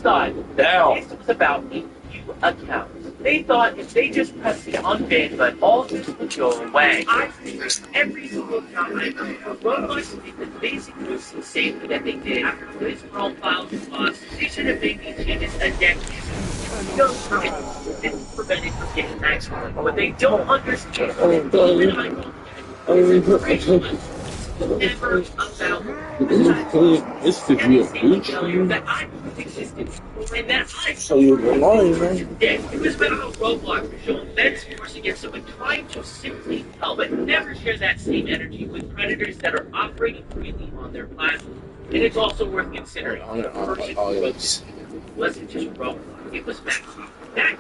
thought this was about a few accounts. They thought if they just pressed the unban button, all this would go away. I think every single account I know, Roblox did the basic rules of safety that they did after this profiles was lost. They should have made these changes a decade ago. Didn't prevent it from getting excellent. What they don't understand is that even I know never about this could be a Gucci. that I existed and that I So you're lying, man. it was about how Roblox was showing men's force against someone trying to simply help, but never share that same energy with predators that are operating freely on their platform. And it's also worth considering the person who wrote this wasn't just Roblox, it was Mac.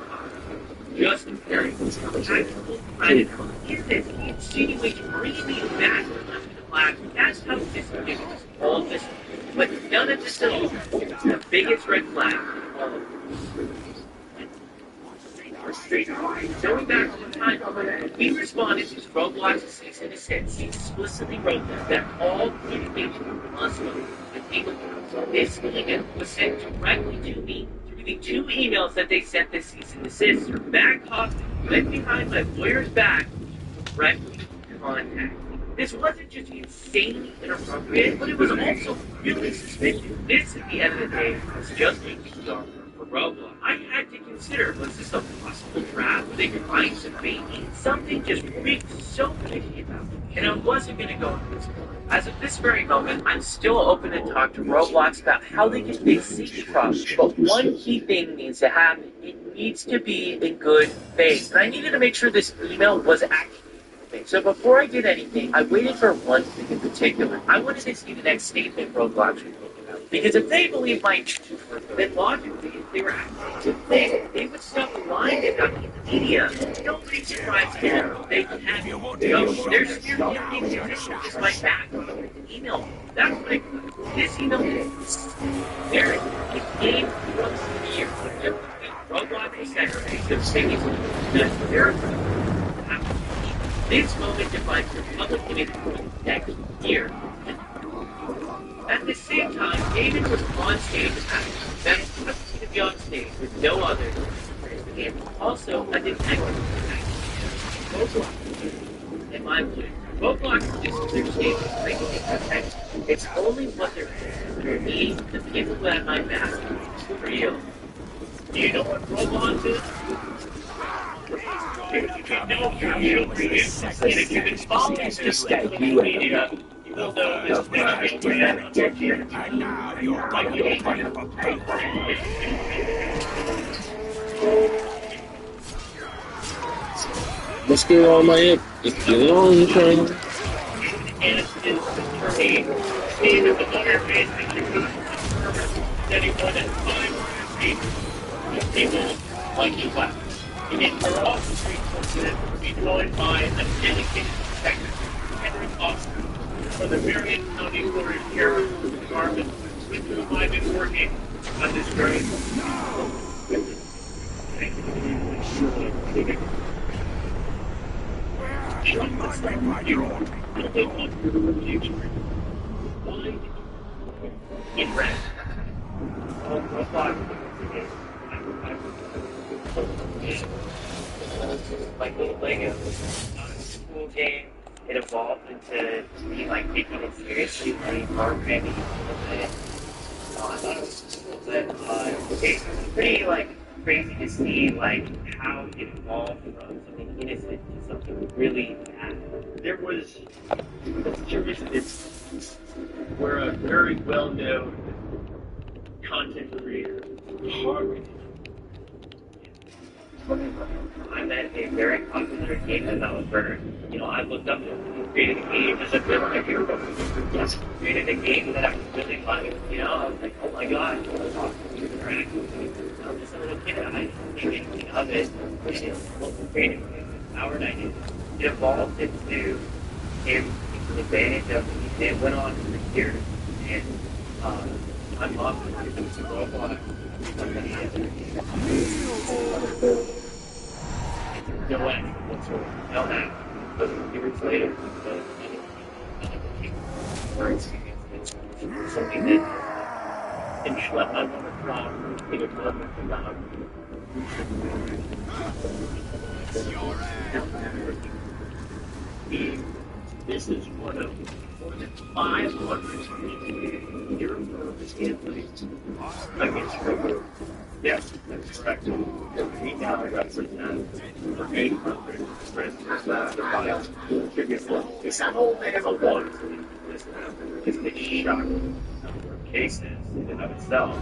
Just comparing actual predator. In this, he insinuates bringing back onto the platform. That's how disingenuous all this is. But none of this at all. It's the biggest red flag in all of this. Going back to the time when we responded to Roblox's cease and desist, he explicitly wrote that all communication must go with legal counsel. This email was sent directly to me through the 2 emails that they sent this cease and desist. Their back office went behind my lawyer's back to directly contact me. This wasn't just insanely inappropriate, but it was also really suspicious. This, at the end of the day, was just making darker for Roblox. I had to consider, was this a possible trap where they could find some bait? Something just reeked so fishy about me, and I wasn't going to go into this point. As of this very moment, I'm still open to talk to Roblox about how they can fix these problems, but one key thing needs to happen. It needs to be in good faith, and I needed to make sure this email was actually. So before I did anything, I waited for one thing in particular. I wanted to see the next statement Roblox was making out. Because if they believed my intentions were good, then logically, if they were actually good things, they would stop lying about me in the media. Nobody's surprised here. They have no. They're scared of the existence just my back. Email. That's what I got. This email is there. It came from here. Roblox was segregated. The thing is, the verified. This moment defines your public image for the next year. At the same time, David was on stage at that was to be on stage with no others. And also a detective. Roblox, in my opinion, Roblox is just their stage breaking protect. It's only what they're for me, the people who have my back, for real. Do you know what Roblox is? If you know your children, and if you've been following this media, you will know this next brand and now you're like let's get it on my head. Let's get it on the train. Innocent attorney, state of the interface, anyone at 5 people like you left. And if you're off the street to be joined by a dedicated detective, Henry Foster, for the Marion County Court Sheriff's Department, with whom I've been working on this very in rest. Like little Lego, not a school game. It evolved into me like taking it seriously, like programming a little bit. I thought it was cool, but it's pretty like crazy to see like how it evolved from something innocent to something really bad. There was a situation instance where a very well-known content creator targeted. I met a very popular game developer. You know, I looked up to him. He created a game as a real life hero. Yes, created a game that I was really funny. You know, I was like, oh my god, I was awesome. I'm just a little kid. I didn't think anything of it. And it wasn't creative. Howard, I did. It evolved into him taking advantage of it. It went on for years. And my mom was using some Roblox. No way. No that. But years later, it's something that didn't schlep up on the front. He would tell them about this is one of more than 500 irreversible campaigns against Rover. Yes, that's correct. He now represents for 800 prisoners that are filed. It's not all they ever want. It's the shock number of cases in and of itself.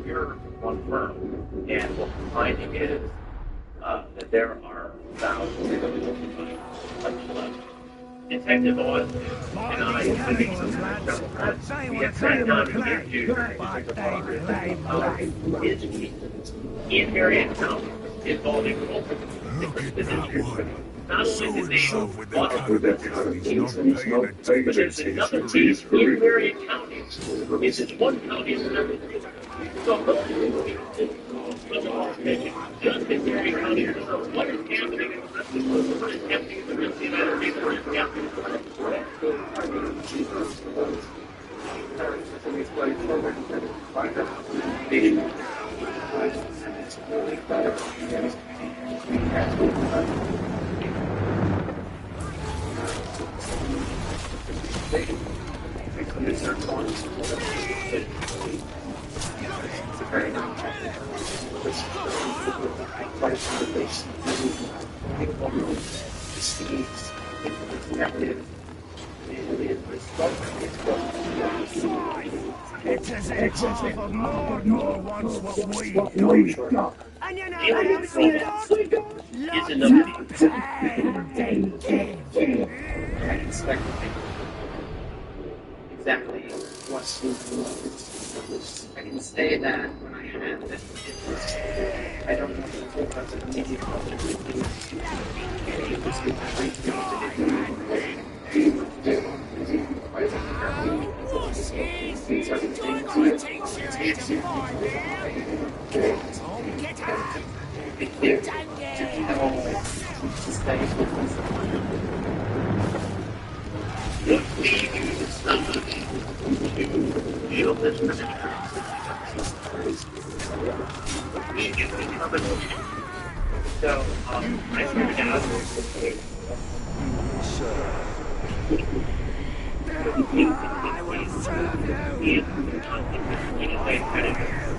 We're one firm, and what we're finding is that there are thousands of left. Detective Oz and I think we have sat down to get you his in Marion County involving multiple different positions. Not only did they want to prevent but there's another case in Marion County. It's in one county and another. So just in Marion County, what is happening in the rest of the world? What is happening in the rest of the United States? What is happening It's as if half of Mordor wants what we've got. And you know what else we've got? is enough. Exactly what I can say that when I had it, I don't know if it was an easy project. So, I started out I kind of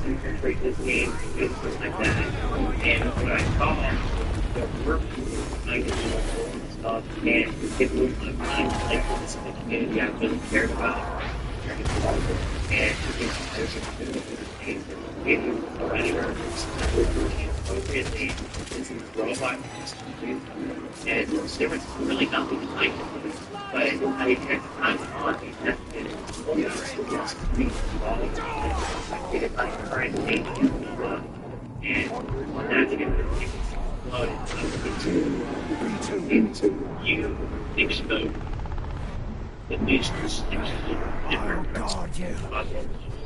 infiltrate this game and stuff like that. And what I saw the work I could do stuff and it was like this is the community I really cared about. And appropriately is robot and there was really nothing like it. But I had time on the tested it by current age and that's get exploded into you exposed at least different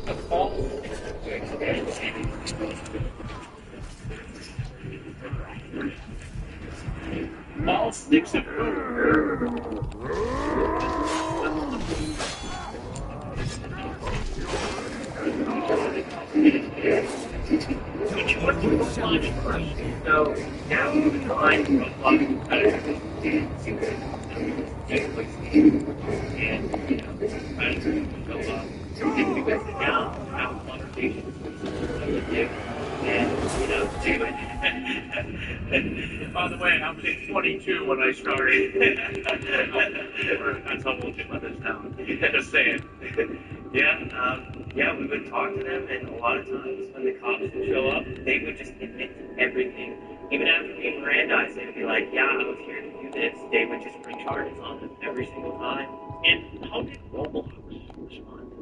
of all sticks of so now we find and go up. We went down, have a conversation with you, and do it. And by the way, I was 22 when I started. That's how old your mother's now. Just saying. Yeah, we would talk to them, and a lot of times when the cops would show up, they would just admit to everything. Even after being Mirandized, they'd be like, yeah, I was here to do this. They would just bring charges on them every single time. And how did Roblox respond?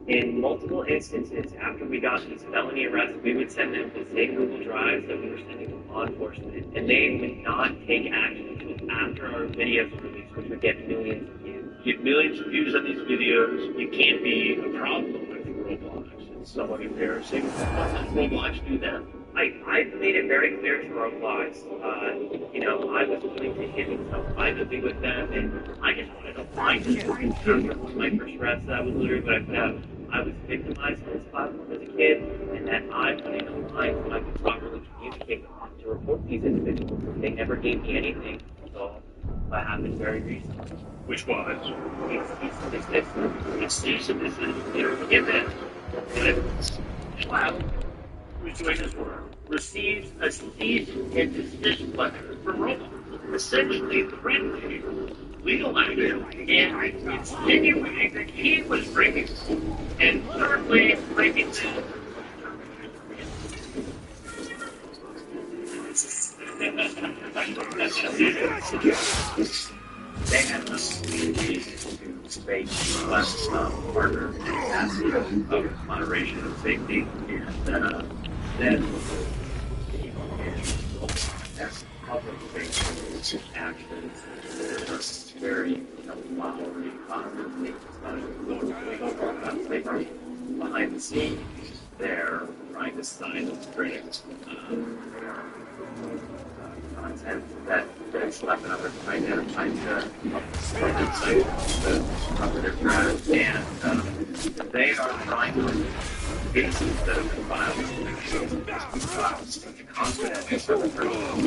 In multiple instances, after we got these felony arrests, we would send them the same Google Drives that we were sending to law enforcement, and they would not take action until after our videos were released, which would get millions of views. Get millions of views on these videos. You can't be a problem with Roblox. It's somewhat embarrassing. What does Roblox do then? I made it very clear to Roblox, I was willing to hit myself privately with them, and I just wanted to find this after my first arrest. That was literally what I put out. I I was victimized on this platform as a kid, and that I wanted a line so I could properly communicate with them to report these individuals. They never gave me anything, so that happened very recently. Which was? It's this. It's cease and desist. You don't forget that. Wow. Who's doing this work? Receives a cease and desist letter from Roblox. Essentially threatening legal action and insinuating that he was breaking the law. And thirdly, breaking the They have a reason to make less harder of moderation and safety, and then as public facing actions that are very flowery, positive, slavery behind the scenes. They're trying to silence great content that's left out of trying to cover their tracks, and they are trying to cases that have been filed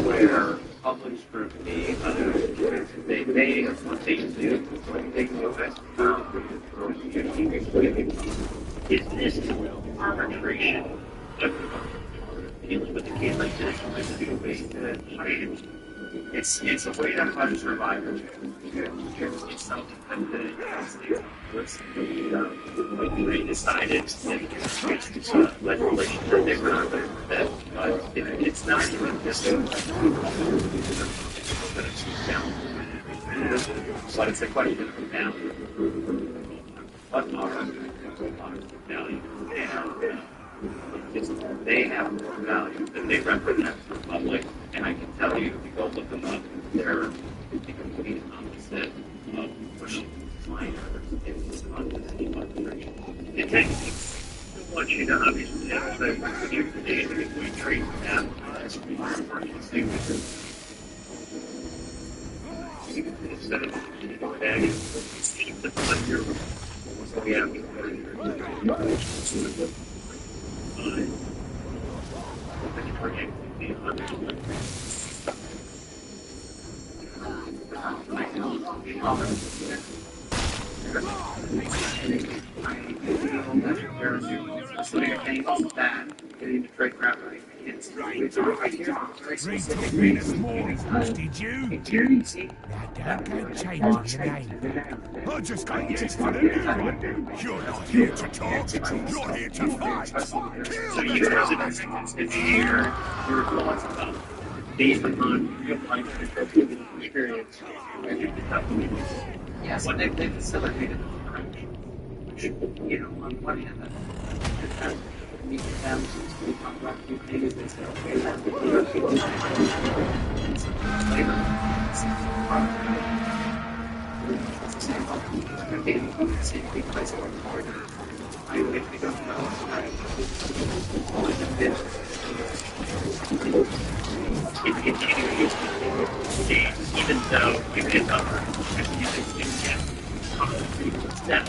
where public scrutiny, they what they do when they do it. Is this arbitration dealing with a case like this with a way to It's a way to punish survivors. It's something that the United States Congress they decided that it's legislation that they were not going to prevent, but it's not even just but it's a question of value. What are value? They have more value than they represent to the public, and I can tell you, if you go look them up, they're the complete opposite of pushing minors into arbitration. it takes I want you to obviously have that you if we treat them as we are working instead of adding the pleasure. So we have specific things that getting the trade crap right. It's right here. Very specific Venus things. Morris, did you? Here you see. Now don't go changing your name. I just got this for the new one. You're not here to talk. You're here to fight. So you guys it's here. Your thoughts about based upon real life experience and your deductible. Yes, when they facilitated the crunch. You know, on one hand, that meet them to talk about new things and say, okay, that's the same place going forward. I think we don't know. It continues even though you get other you get that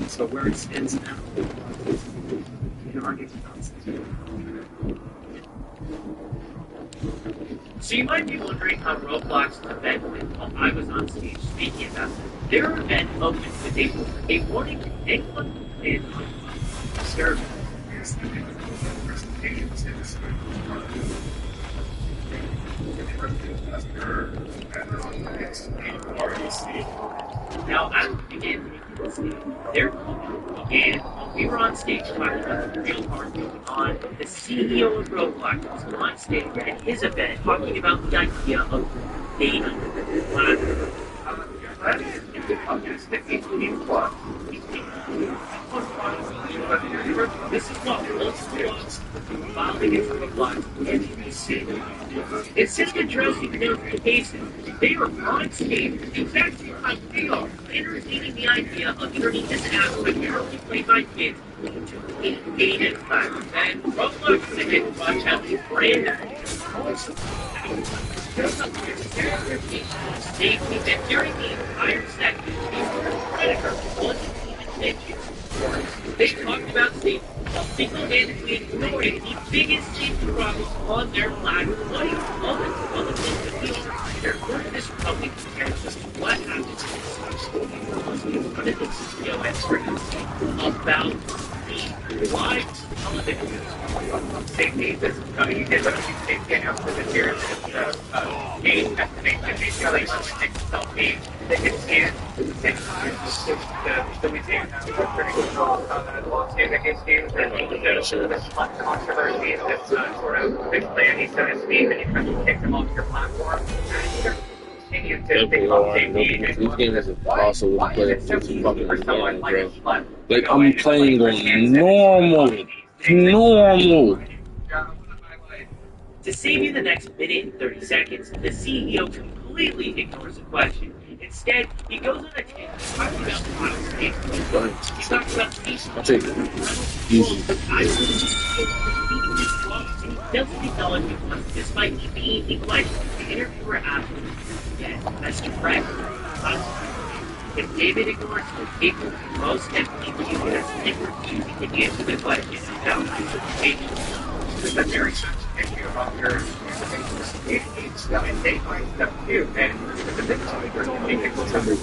So where it stands now, you can argue So you might be wondering how Roblox's event went while I was on stage speaking about it. Their event opened with a warning to anyone who played on server. Now, at the beginning, there began when we were on stage talking about the real harm going on. The CEO of Roblox was on stage at his event talking about the idea of dating This is what most Roblox filed against Roblox and Instead of addressing notifications, they are on stage, exactly how they are, entertaining the idea of turning this app primarily played by kids into a dated platform. And Roblox is a hit. Watch out, it's brand stating that during the entire segment, the predator wasn't even mentioned. They talked about safety while single-handedly ignoring the biggest safety problems on their platform. What is all the things that we are here for this public comparisons to what happens in the CEO expert about the live television. Safety is you did what you can't have to the here game estimation basically self-made. They can see it at the same time. The museum has a pretty good role on the Las Vegas games that this controversy that's sort of vigilante, so to speak, and you kind of kick them off your platform. Continue to think about safety. These games are also playing fucking game, bro. Like I'm playing on normal. To save you the next minute and 30 seconds, the CEO completely ignores the question. Instead, he goes on a tangent talking about model states. He talks about species. I'll take it. Easy. He doesn't acknowledge it once, despite me being a question. The interviewer asked him again. That's correct. If David ignores the people most definitely view it as refusing to answer the question without justification. This is a very sensitive issue about your stuff and they find stuff too. And it's a big topic where you think what's under.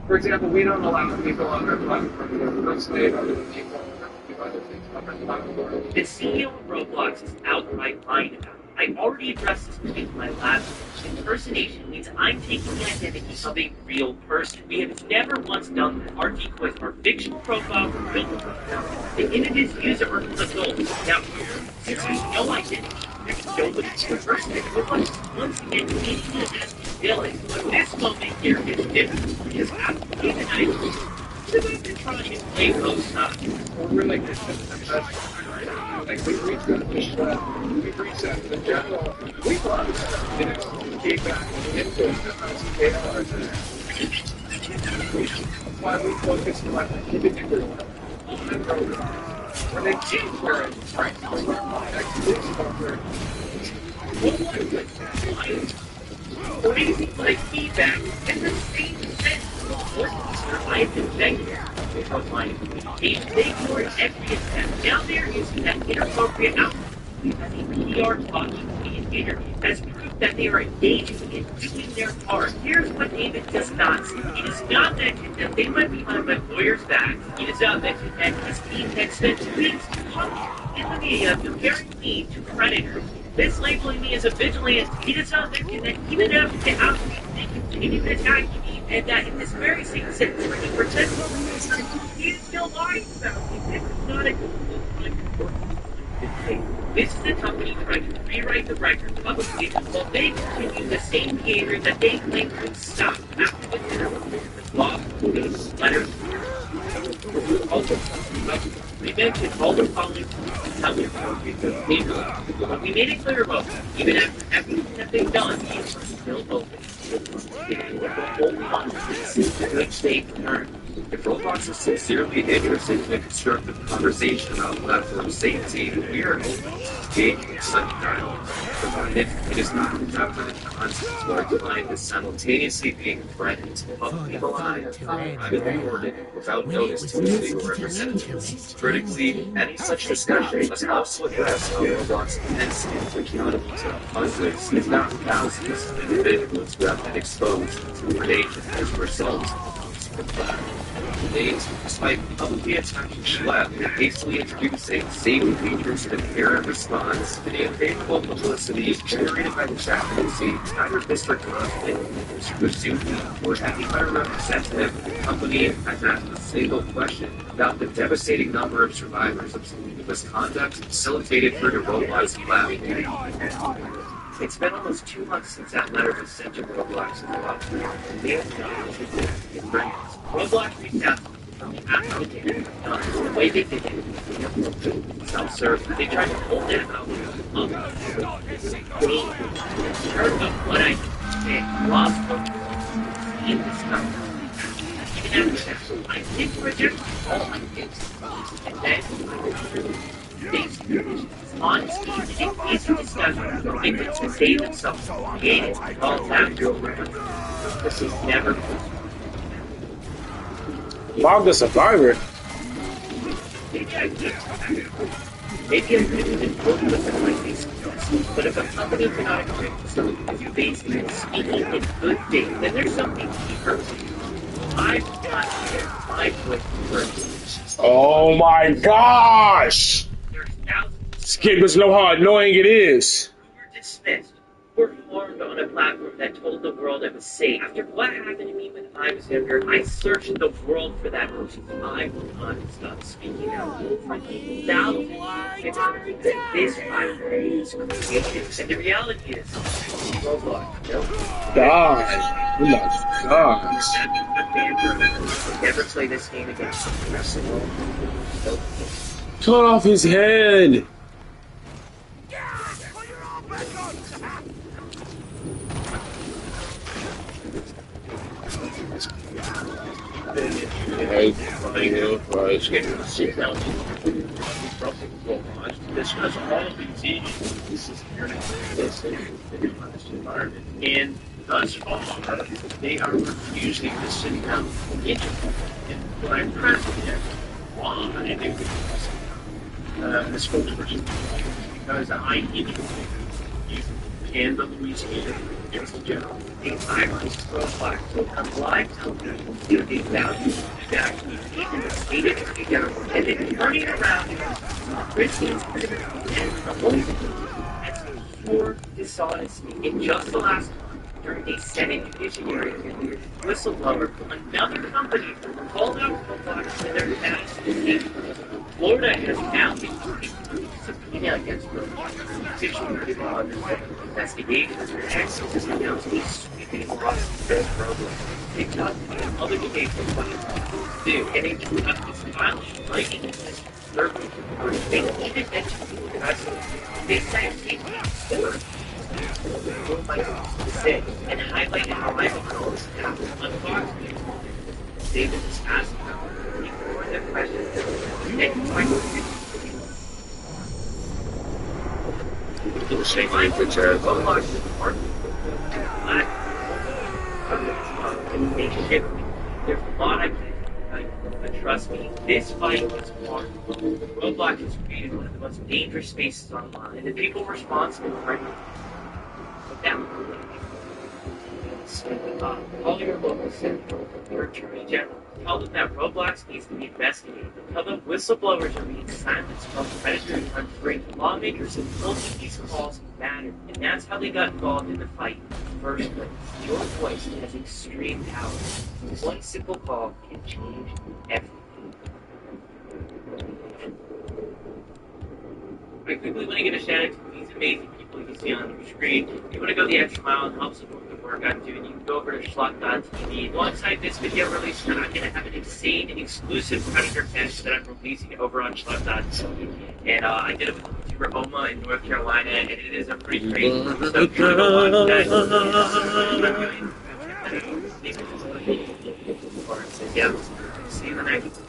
For example, we don't allow people on our platform to impersonate other people. The CEO of Roblox is outright lying about it. I already addressed this point in my last impersonation means I'm taking the identity of a real person. We have never once done that. Our decoys are fictional profiles or built the images used are adults. Now, since there's no identity, there's nobody to impersonate. Roblox once again making it as villain. But this moment here is different because after the night, we've been trying to play those times. We're like this. Like we've reached that the general. We love feedback into it. Why we focus on keeping it real. When they change their right crazy like feedback in the same sense. I have been begging because my page they ignored every attempt. Now they're using that inappropriate outfit as a PR talking indicator as proof that they are engaging in doing their part. Here's what David does not see. He does not mention that they went behind my lawyer's back. He does not mention that his team had spent weeks talking in the media comparing me to predators. Mislabeling me as a vigilante. He does not mention that even after the outfit, they continue to attack me. And that in this very same sentence where he pretends he is still lying about me. This is not a this is a company trying to rewrite the record publicly while they continue the same behavior that they claim would stop after the law, letters. We mentioned all the following but we made it clear about them. Even after everything that they've done, these are still open. If Roblox is sincerely interested in a constructive conversation about platform safety, we are open to engaging in such dialogue, provided it is not conducted in context where a client is simultaneously being threatened, publicly maligned, privately ordered, without notice to its legal representative. Critically, any such discussion must also address how Roblox intends to accountable to hundreds, if not thousands, of individuals who have been exposed to predation as a result of the platform. Despite publicly attacking Schlep and hastily introducing safety features and inherent response to the unfavorable publicity generated by the chaplaincy, neither Mr. Conflict, Mr. Suzuki, or any other representative of the company has asked a single question about the devastating number of survivors of misconduct facilitated through the Roblox lab. It's been almost 2 months since that letter was sent to Roblox and they have not in brands. Roblox reached out from the application the way they did it. Self-serve. They tried to pull that out. They turned up what I said. Lost focus in this number. Even after that, I did reject all my gifts. And then honesty and easy discussion for victims to save themselves from creating all that. This is never Bob the Survivor. maybe I'm good and good with the right things, but if a company cannot agree with something based on speaking in good faith, then there's something deeper. I'm not here. My foot hurts. Oh my gosh! There's thousands Skip us know how annoying it is. who were dismissed, were harmed on a platform that told the world it was safe. After what happened to me when I was younger, I searched the world for that person. I will not stop speaking out for the thousands that this virus created. And the reality is, Roblox, God. Oh my gosh. never play this game again. Cut off his head. Discuss all these issues. This is an honest environment. And thus far, they are refusing to sit down and interview. And what I'm pressing at, why they do this? The spokesperson, because I need and the Louisiana just in general. The Irish Roblox will come live television to the value to actually keeping the state of together and then turning around risking and the whole that's pure dishonesty. In just the last month, during a Senate judiciary hearing, whistleblower from another company called out Roblox and their massive. Florida has now been subpoena against Roblox. Official investigation has announced a sweeping lawsuit against Roblox. TikTok and other debates do, and they drew up this violation like in this survey where they even mentioned the president. They said and highlighted how rivals have unboxed David was asked about before the question and the same language as Roblox is part of and they shift me. There's a lot I can but trust me, this fight was hard. Roblox has created one of the most dangerous spaces online, and the people responsible for it. But that call your local senator, your attorney general. Tell them that Roblox needs to be investigated. Tell them whistleblowers are being silenced from predatory hunting. Lawmakers and holding these calls matter, and that's how they got involved in the fight in the first place. Your voice has extreme power. One simple call can change everything. I quickly want to give a shout out to these amazing people you can see on your screen. If you want to go the extra mile and help support the work I'm doing, you can go over to schlock.tv. Alongside this video release, I'm going to have an insane and exclusive Predator test that I'm releasing over on schlock.tv. And I did it with YouTuber Oma in North Carolina, and it is a pretty crazy. So if you want to go watch that, yeah, see you in the next.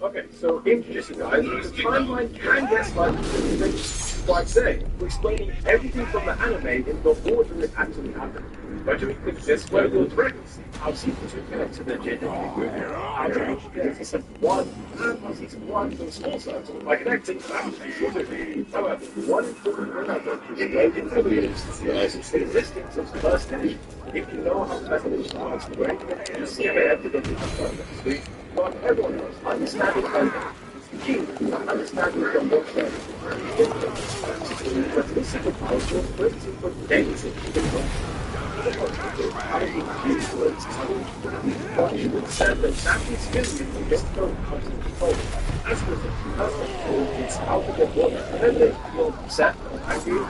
Okay, so introducing guys, the timeline can get slightly confusing, like say, we're explaining everything from the anime in the order it actually happened. But do we click this way, we'll directly see how season 2 connects to the gender how to get season 1 and how season 1 goes also by connecting back to season 2. However, one important remember is the influence the existence of the first stage. If you know how message works, great, you see how evidently the but everyone knows understanding content is key to understanding your emotion. But this is the cultural principle for days in the Said that Sappy's physically don't know how to control it. As a result, it's out to get water, and then they feel upset, angry, and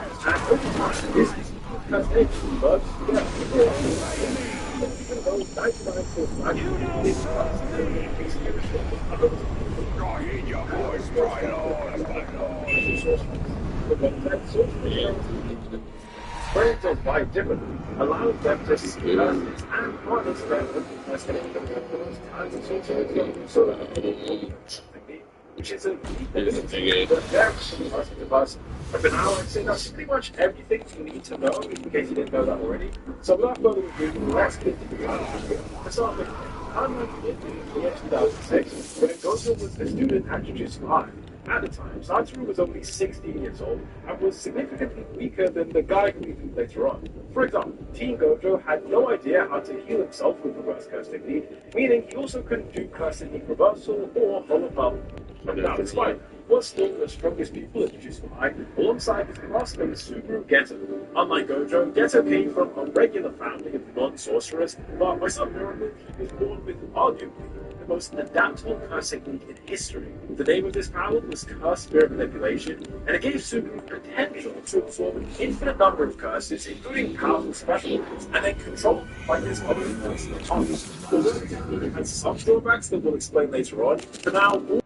over time, this is because they bugs get even though 99.9% is I hear your voice, my lord, my lord. but when that source brains are quite different, allowing them to see us and harness them which is a very positive us. But for now, I'd say that's pretty much everything you need to know, in case you didn't know that already. So without further ado, let's get to the Let's start with unlike in the year 2006, when Gojo was a student at Jujutsu High. At the time, Satoru was only 16 years old and was significantly weaker than the guy who we meet later on. For example, Teen Gojo had no idea how to heal himself with reverse curse technique, meaning he also couldn't do curse technique reversal or hold up. Now, despite was still the strongest people in Jujutsu High, alongside his classmate Subaru Geto. Unlike Gojo, Geto came from a regular family of non-sorcerers, but by some miracle, he was born with arguably the most adaptable curse technique in history. The name of this power was Curse Spirit Manipulation, and it gave Subaru potential to absorb an infinite number of curses, including powerful special moves, and then control by his other personal powers. Although the technique has some drawbacks that we'll explain later on, for now, all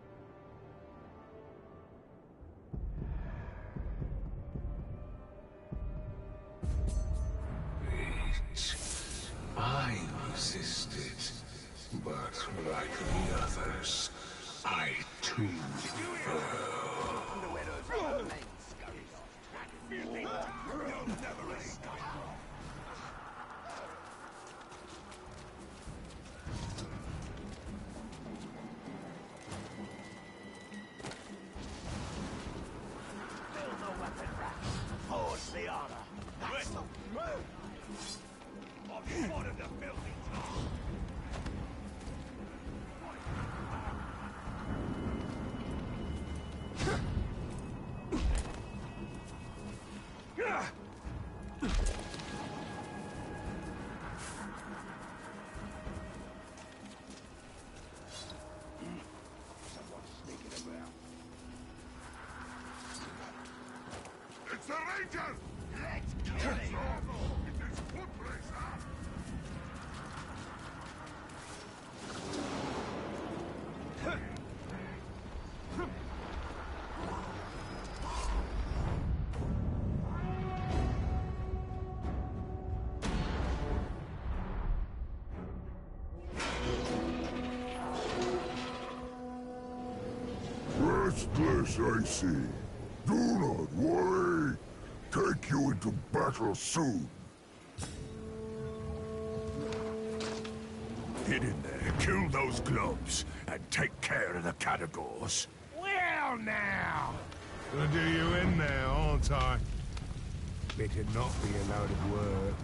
I resisted, but like the others, I too fell. It's the Ranger! Let's kill it! It is foot racer! Restless, I see. Do not worry. Take you into battle soon. Get in there, kill those globs, and take care of the categories. Well now! Gonna do you in there, aren't I? Better not be a load of work.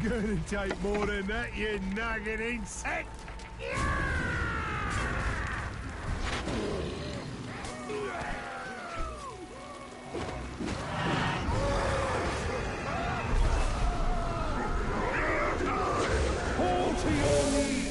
Gonna take more than that, you nugget insect! Fall to your knees!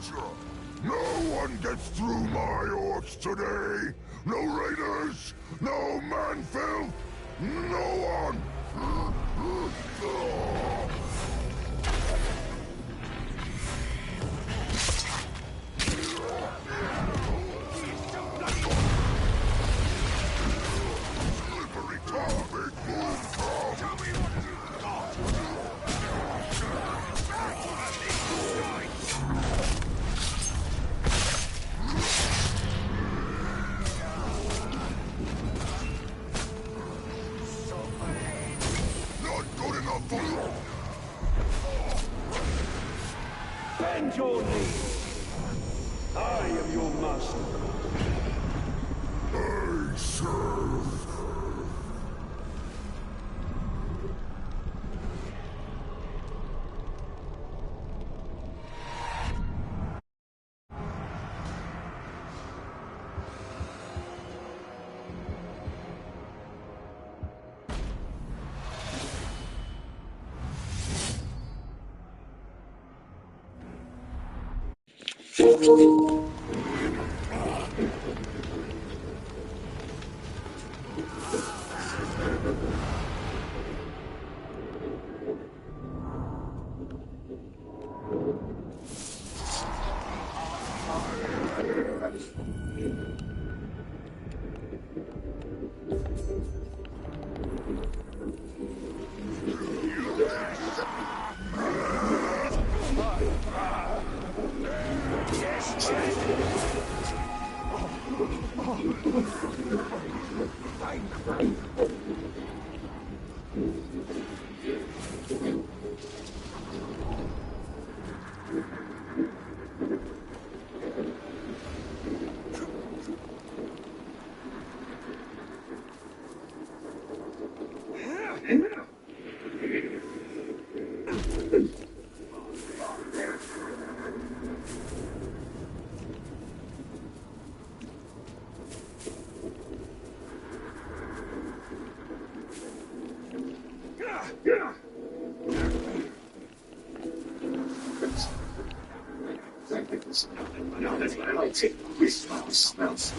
danger. No one gets through my orcs today. No raiders, no manfilth, no one. Slippery target, Mooncow. Tell me what you got. Not good enough for you. Bend your knee. I am your master. I serve. No, that's what I like to smells.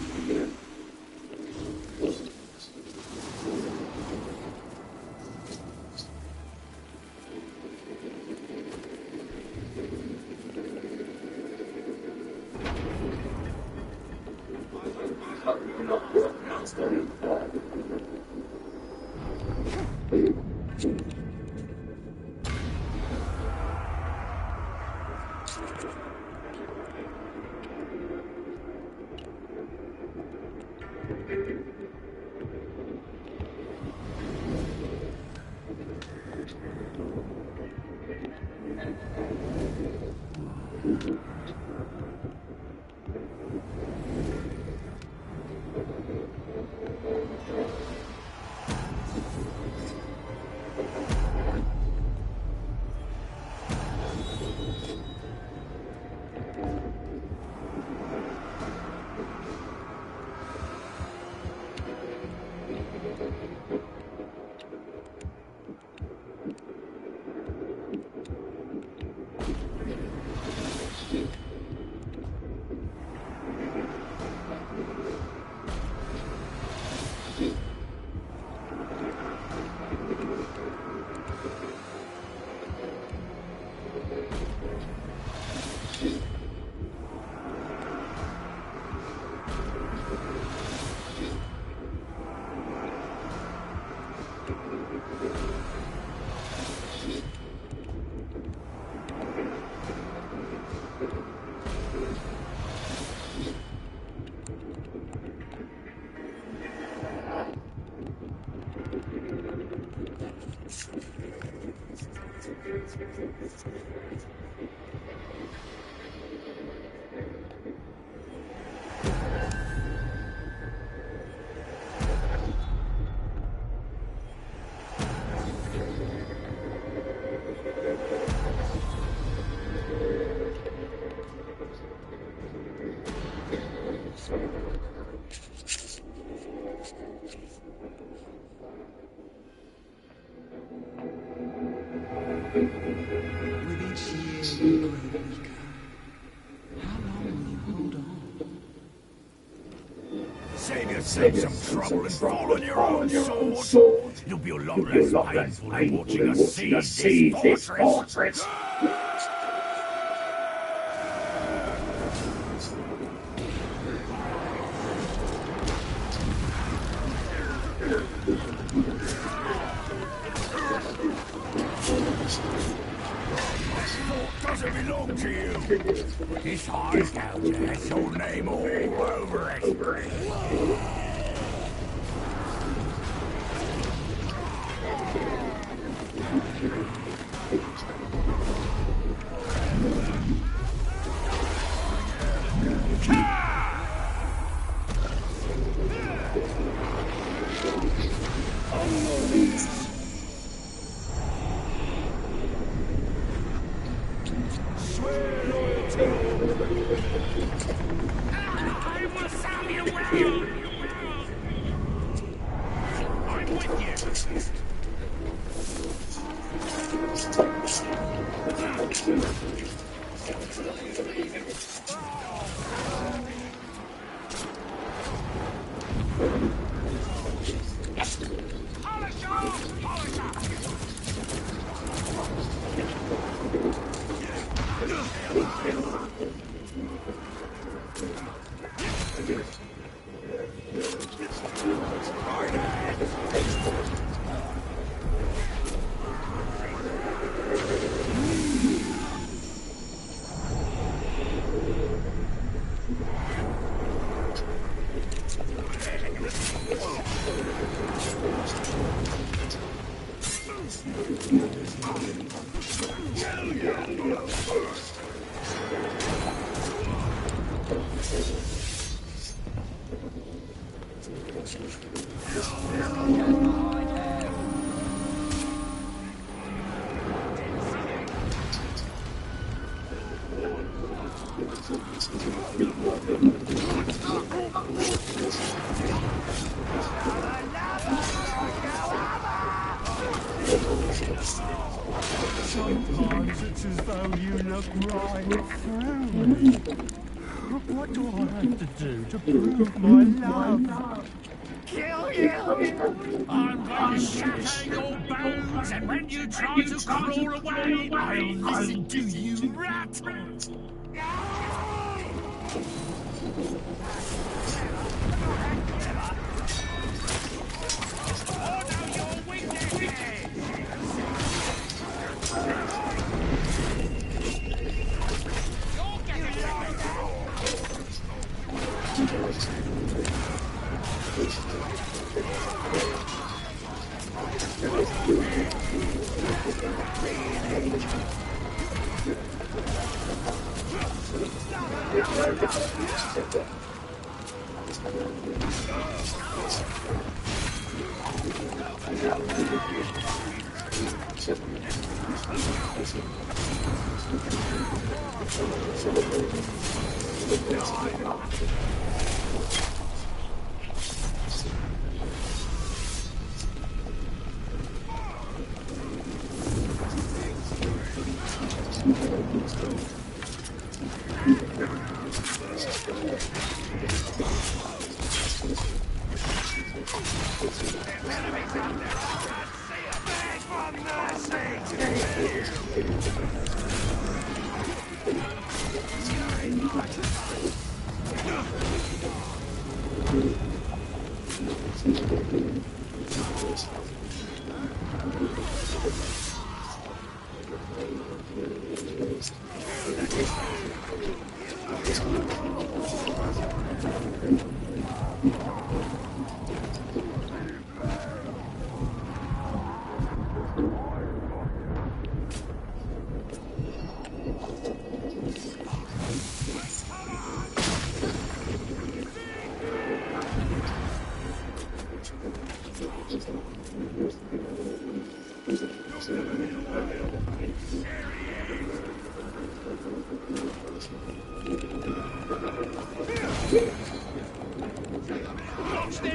With each year you grow weaker, save some trouble and fall on your own sword. It'll be a lot less painful than watching us seize this fortress. Doesn't belong to you. This high gouger has your name all over it. I will serve you well! I'm Sometimes it's as though you look right through me. What do I have to do to prove my love? Kill you! I'm going to shatter your bones, and when you try to crawl away, I'll listen to you rat! Watch this!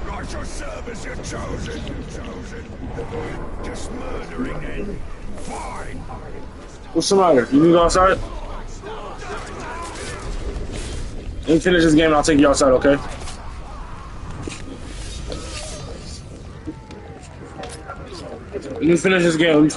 Right, your service, you're chosen. Just murdering then. Fine. What's the matter? You can go outside? Let me finish this game and I'll take you outside, okay? Let me finish this game.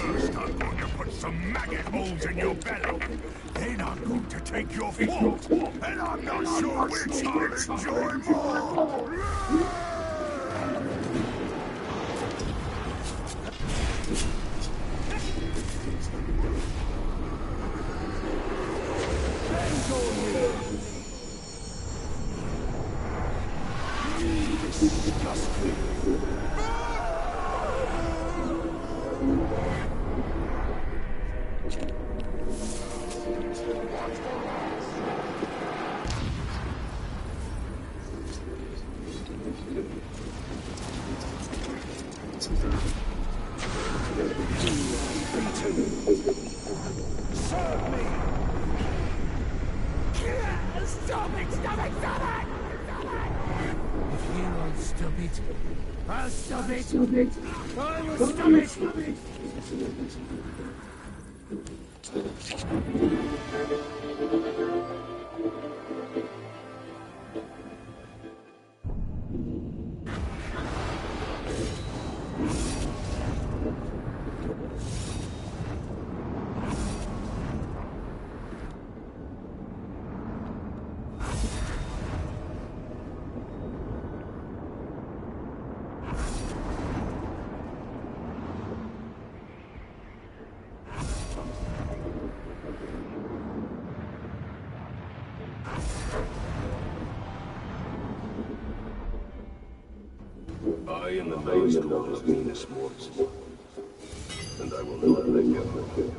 First, I'm going to put some maggot holes in your belly. Then I'm going to take your throat. And I'm not sure which I'll enjoy more. I'll stop it! I will stop it! I am the master of Venus Mortis, and I will not let go.